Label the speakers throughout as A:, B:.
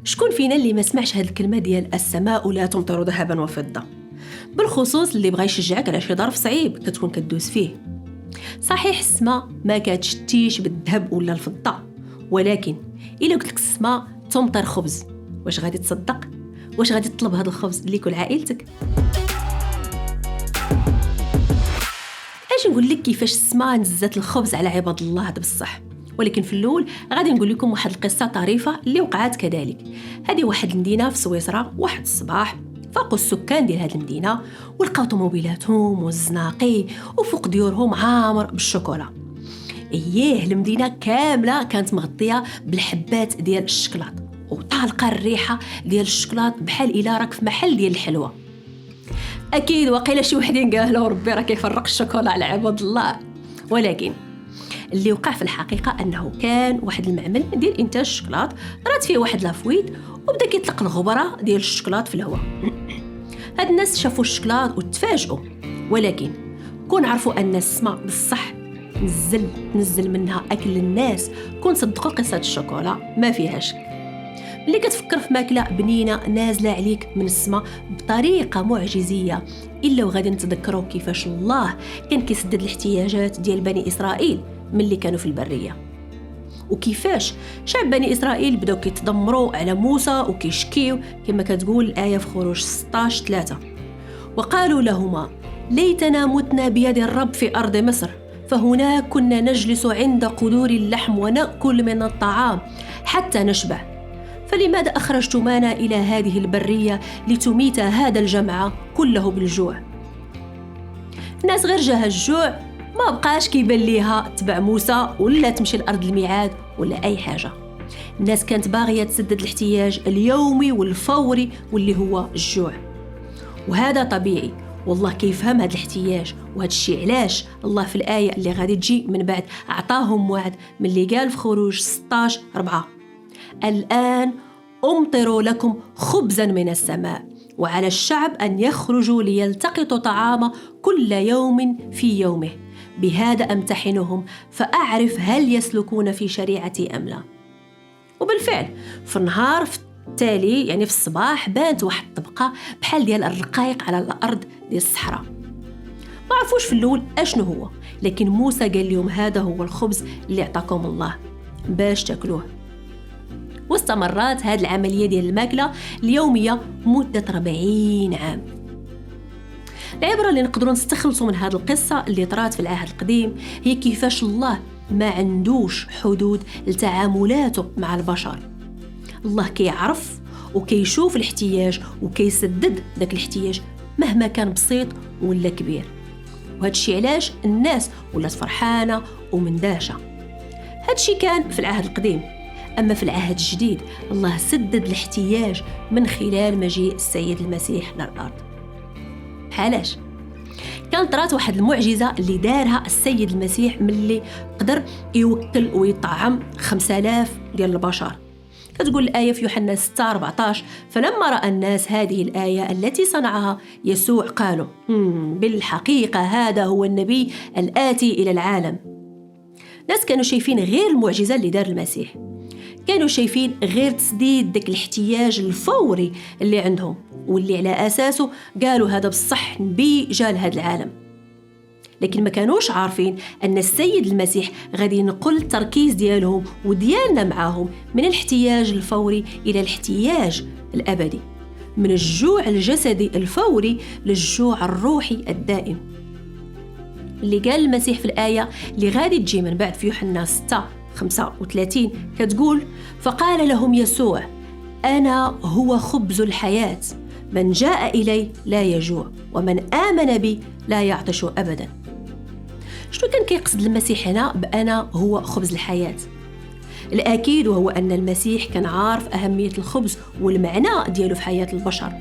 A: شكون فينا اللي ما سمعش هاد الكلمة ديال السماء لا تمطر ذهبا وفضة، بالخصوص اللي بغى يشجعك على شي ظرف صعيب كتكون كدوز فيه. صحيح السماء ما كتشتيش بالذهب ولا الفضة، ولكن إلا قلت لك السماء تمطر خبز، واش غادي تصدق؟ واش غادي تطلب هذا الخبز ليكل عائلتك؟ اش نقول لك كيفاش السماء نزلت الخبز على عباد الله هذا بصح. ولكن في الاول غادي نقول لكم واحد القصه طريفه اللي وقعت كذلك. هذه واحد المدينه في سويسرا، واحد الصباح فاقوا السكان ديال هذه المدينه ولقاو طوموبيلاتهم والزناقي وفوق ديورهم عامر بالشوكولا. المدينه كامله كانت مغطيه بالحبات ديال الشكلاط، وطالقه الريحه ديال الشكلاط بحال الا راك في محل ديال الحلوى. اكيد وقيله شي وحدين قالوا ربي راه كيفرق الشوكولا على عباد الله. ولكن اللي وقع في الحقيقه انه كان واحد المعمل ديال انتاج الشكلاط رات فيه واحد لافويد وبدا كيطلق الغبره ديال الشكلاط في الهواء. هاد الناس شافوا الشكلاط وتفاجئوا، ولكن كون عرفوا ان السماء بصح نزل منها اكل الناس، كون صدقوا قصه الشوكولا ما فيها شك. اللي كتفكر في ماكله بنينه نازله عليك من السماء بطريقه معجزيه، الا وغادي نتذكروا كيفاش الله كان كيسدد الاحتياجات ديال بني اسرائيل ملي كانوا في البريه، وكيفاش شعب بني اسرائيل بداو كيتذمروا على موسى وكيشكيو كما كتقول الايه في خروج 16:3، وقالوا لهما ليتنا متنا بيد الرب في ارض مصر، فهناك كنا نجلس عند قدور اللحم ونأكل من الطعام حتى نشبع، فلماذا أخرجتمانا إلى هذه البرية لتميت هذا الجمع كله بالجوع؟ الناس غير جاها الجوع ما بقاش كيبان ليها تبع موسى ولا تمشي لأرض الميعاد ولا أي حاجة. الناس كانت باغية تسدد الاحتياج اليومي والفوري واللي هو الجوع، وهذا طبيعي، والله كيفهم هذا الاحتياج. وهذا الشيء علاش الله في الآية اللي غادي تجي من بعد أعطاهم وعد من اللي قال في خروج 16:4: الآن أمطر لكم خبزا من السماء، وعلى الشعب أن يخرجوا ليلتقطوا طعام كل يوم في يومه، بهذا أمتحنهم فأعرف هل يسلكون في شريعتي أم لا. وبالفعل في النهار التالي يعني في الصباح بانت واحد الطبقة بحال ديال الرقائق على الأرض ديال الصحراء. ما عرفوش في الأول أشنو هو، لكن موسى قال لهم هذا هو الخبز اللي أعطاكم الله باش تاكلوه. واستمرت هذه العملية ديال الماكلة اليومية مدة 40 عام. العبرة اللي نقدروا نستخلصوا من هذه القصة اللي طرات في العهد القديم هي كيفاش الله ما عندوش حدود لتعاملاته مع البشر. الله كيعرف وكيشوف الاحتياج وكيسدد ذاك الاحتياج مهما كان بسيط ولا كبير. وهذا الشيء علاش الناس ولات فرحانة ومندهشة. هذا الشيء كان في العهد القديم. أما في العهد الجديد الله سدد الاحتياج من خلال مجيء السيد المسيح للأرض. علاش؟ كانت طرات واحد المعجزة اللي دارها السيد المسيح ملي قدر يوكل ويطعم 5000 ديال البشر. كتقول الآية في يوحنا 6:14: فلما رأى الناس هذه الآية التي صنعها يسوع قالوا بالحقيقة هذا هو النبي الآتي إلى العالم. ناس كانوا شايفين غير المعجزة اللي دار المسيح، كانوا شايفين غير تسديد داك الاحتياج الفوري اللي عندهم واللي على أساسه قالوا هذا بصح نبي جاء لهذا العالم. لكن ما كانوش عارفين أن السيد المسيح غادي ينقل التركيز ديالهم وديالنا معاهم من الاحتياج الفوري إلى الاحتياج الأبدي، من الجوع الجسدي الفوري للجوع الروحي الدائم. اللي قال المسيح في الآية اللي غادي تجي من بعد في يوحنا 6:35 كتقول: فقال لهم يسوع أنا هو خبز الحياة، من جاء إلي لا يجوع ومن آمن بي لا يعطش أبدا. شنو كان كيقصد المسيح هنا بأنا هو خبز الحياة؟ الأكيد وهو أن المسيح كان عارف أهمية الخبز والمعنى دياله في حياة البشر،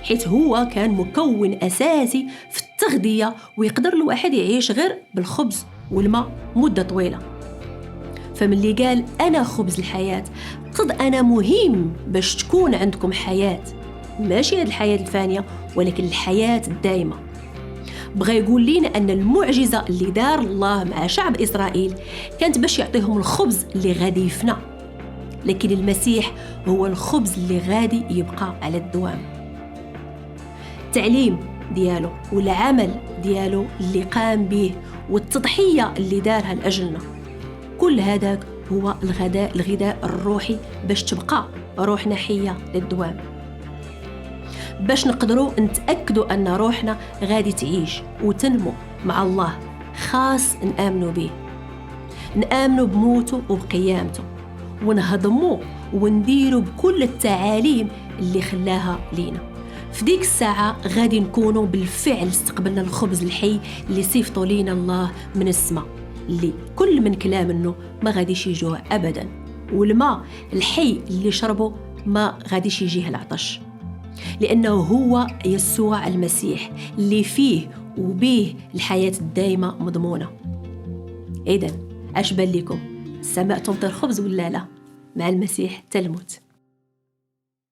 A: حيث هو كان مكون أساسي في التغذية، ويقدر الواحد يعيش غير بالخبز والماء مدة طويلة. فمن اللي قال أنا خبز الحياة قد أنا مهم باش تكون عندكم حياة، ماشي هذه الحياة الفانية ولكن الحياة الدائمة. بغى يقول لنا أن المعجزة اللي دار الله مع شعب إسرائيل كانت باش يعطيهم الخبز اللي غادي يفنى، لكن المسيح هو الخبز اللي غادي يبقى على الدوام. التعليم ديالو والعمل ديالو اللي قام به والتضحية اللي دارها لأجلنا، كل هذاك هو الغذاء الروحي باش تبقى روحنا حية للدوام، باش نقدروا نتأكدوا أن روحنا غادي تعيش وتنمو مع الله. خاص نآمنوا به، نآمنوا بموته وبقيامته، ونهضموا ونديروا بكل التعاليم اللي خلاها لينا. في ديك الساعة غادي نكونوا بالفعل استقبلنا الخبز الحي اللي صيفطوا لينا الله من السماء، اللي كل من كلام منه ما غاديش يجوع أبدا، والماء الحي اللي شربه ما غاديش يجيه العطش، لأنه هو يسوع المسيح اللي فيه وبيه الحياة الدائمة مضمونة. إذن أش بان لكم؟ السماء تمطر خبز ولا لا؟ مع المسيح تلمت.